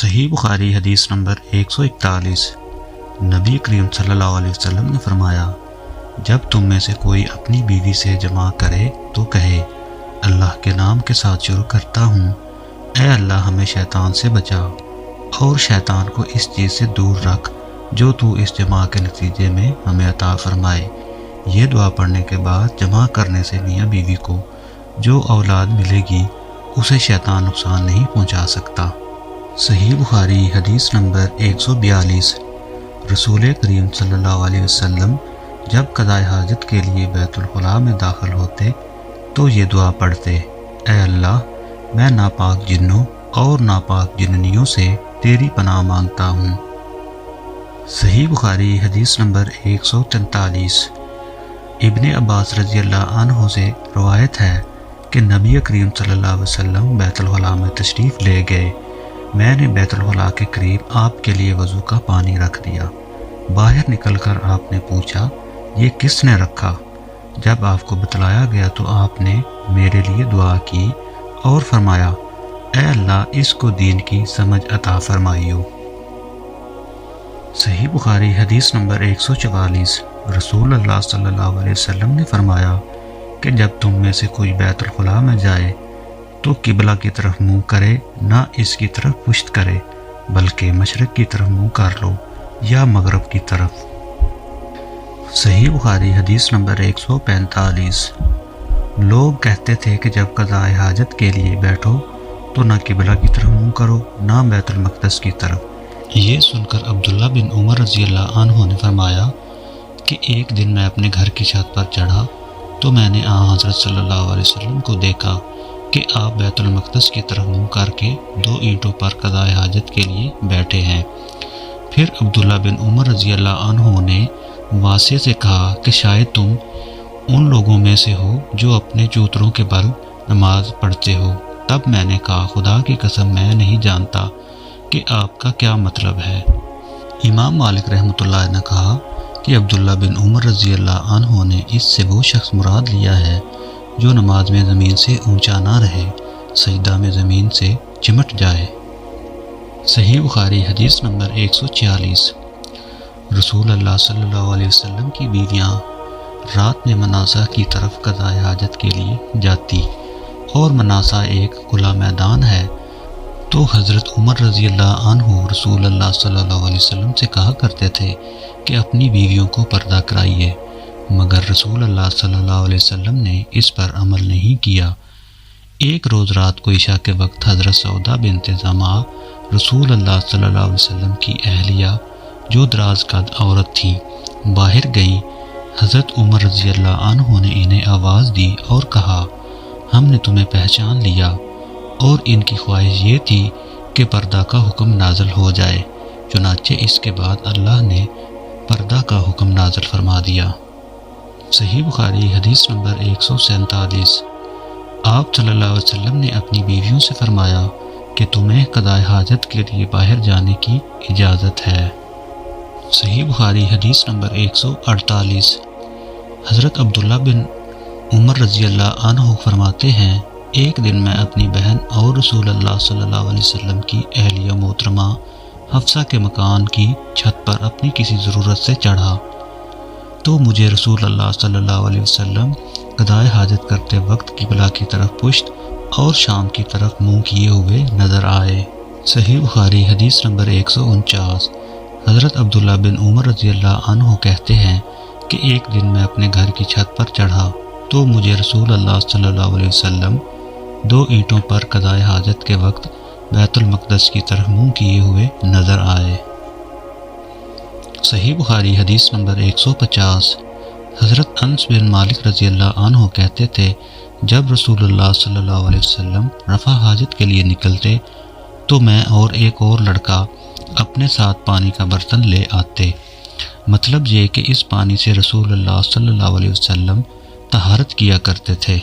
صحیح بخاری حدیث نمبر 141۔ نبی کریم صلی اللہ علیہ وسلم نے فرمایا، جب تم میں سے کوئی اپنی بیوی سے جماع کرے تو کہے، اللہ کے نام کے ساتھ شروع کرتا ہوں، اے اللہ ہمیں شیطان سے بچا اور شیطان کو اس چیز سے دور رکھ جو تو اس جماع کے نتیجے میں ہمیں عطا فرمائے۔ یہ دعا پڑھنے کے بعد جماع کرنے سے میاں بیوی کو جو اولاد ملے گی اسے شیطان نقصان نہیں پہنچا سکتا۔ صحیح بخاری حدیث نمبر 142۔ رسول کریم صلی اللہ علیہ وسلم جب قضاء حاجت کے لیے بیت الخلاء میں داخل ہوتے تو یہ دعا پڑھتے، اے اللہ میں ناپاک جنوں اور ناپاک جننیوں سے تیری پناہ مانگتا ہوں۔ صحیح بخاری حدیث نمبر 143۔ ابن عباس رضی اللہ عنہ سے روایت ہے کہ نبی کریم صلی اللہ علیہ وسلم بیت الخلاء میں تشریف لے گئے۔ میں نے بیت الخلاء کے قریب آپ کے لیے وضو کا پانی رکھ دیا۔ باہر نکل کر آپ نے پوچھا، یہ کس نے رکھا؟ جب آپ کو بتلایا گیا تو آپ نے میرے لیے دعا کی اور فرمایا، اے اللہ اس کو دین کی سمجھ عطا فرمائیو۔ صحیح بخاری حدیث نمبر 144۔ رسول اللہ صلی اللہ علیہ وسلم نے فرمایا کہ جب تم میں سے کوئی بیت الخلاء میں جائے تو قبلہ کی طرف منہ کرے، نہ اس کی طرف پشت کرے بلکہ مشرق کی طرف منہ کر لو یا مغرب کی طرف۔ صحیح بخاری حدیث نمبر 145۔ لوگ کہتے تھے کہ جب قضاء حاجت کے لیے بیٹھو تو نہ قبلہ کی طرف منہ کرو نہ بیت المقدس کی طرف۔ یہ سن کر عبداللہ بن عمر رضی اللہ عنہ نے فرمایا کہ ایک دن میں اپنے گھر کی چھت پر چڑھا تو میں نے حضرت صلی اللہ علیہ وسلم کو دیکھا کہ آپ بیت المقدس کی طرف منہ کر کے 2 اینٹوں پر قضاء حاجت کے لیے بیٹھے ہیں۔ پھر عبداللہ بن عمر رضی اللہ عنہ نے واسع سے کہا کہ شاید تم ان لوگوں میں سے ہو جو اپنے چوتروں کے بل نماز پڑھتے ہو۔ تب میں نے کہا، خدا کی قسم میں نہیں جانتا کہ آپ کا کیا مطلب ہے۔ امام مالک رحمۃ اللہ نے کہا کہ عبداللہ بن عمر رضی اللہ عنہ نے اس سے وہ شخص مراد لیا ہے جو نماز میں زمین سے اونچا نہ رہے، سجدہ میں زمین سے چمٹ جائے۔ صحیح بخاری حدیث نمبر 146۔ رسول اللہ صلی اللہ علیہ وسلم کی بیویاں رات میں مناسہ کی طرف قضاء حاجت کے لیے جاتی اور مناسہ ایک کھلا میدان ہے، تو حضرت عمر رضی اللہ عنہ رسول اللہ صلی اللہ علیہ وسلم سے کہا کرتے تھے کہ اپنی بیویوں کو پردہ کرائیے، مگر رسول اللہ صلی اللہ علیہ وسلم نے اس پر عمل نہیں کیا۔ ایک روز رات کو عشاء کے وقت حضرت سودا بنت زمعہ رسول اللہ صلی اللہ علیہ وسلم کی اہلیہ جو دراز قد عورت تھی باہر گئیں۔ حضرت عمر رضی اللہ عنہ نے انہیں آواز دی اور کہا، ہم نے تمہیں پہچان لیا، اور ان کی خواہش یہ تھی کہ پردہ کا حکم نازل ہو جائے، چنانچہ اس کے بعد اللہ نے پردہ کا حکم نازل فرما دیا۔ صحیح بخاری حدیث نمبر 147۔ آپ صلی اللہ علیہ وسلم نے اپنی بیویوں سے فرمایا کہ تمہیں قضاء حاجت کے لیے باہر جانے کی اجازت ہے۔ صحیح بخاری حدیث نمبر 148۔ حضرت عبداللہ بن عمر رضی اللہ عنہ فرماتے ہیں، ایک دن میں اپنی بہن اور رسول اللہ صلی اللہ علیہ وسلم کی اہلیہ محترمہ حفصہ کے مکان کی چھت پر اپنی کسی ضرورت سے چڑھا تو مجھے رسول اللہ صلی اللہ علیہ وسلم قضاء حاجت کرتے وقت قبلہ کی طرف پشت اور شام کی طرف منہ کیے ہوئے نظر آئے۔ صحیح بخاری حدیث نمبر 149۔ حضرت عبداللہ بن عمر رضی اللہ عنہ کہتے ہیں کہ ایک دن میں اپنے گھر کی چھت پر چڑھا تو مجھے رسول اللہ صلی اللہ علیہ وسلم 2 اینٹوں پر قضاء حاجت کے وقت بیت المقدس کی طرف منہ کیے ہوئے نظر آئے۔ صحیح بخاری حدیث نمبر 150۔ حضرت انس بن مالک رضی اللہ عنہ کہتے تھے، جب رسول اللہ صلی اللہ علیہ وسلم رفع حاجت کے لیے نکلتے تو میں اور ایک اور لڑکا اپنے ساتھ پانی کا برتن لے آتے، مطلب یہ کہ اس پانی سے رسول اللہ صلی اللہ علیہ وسلم طہارت کیا کرتے تھے۔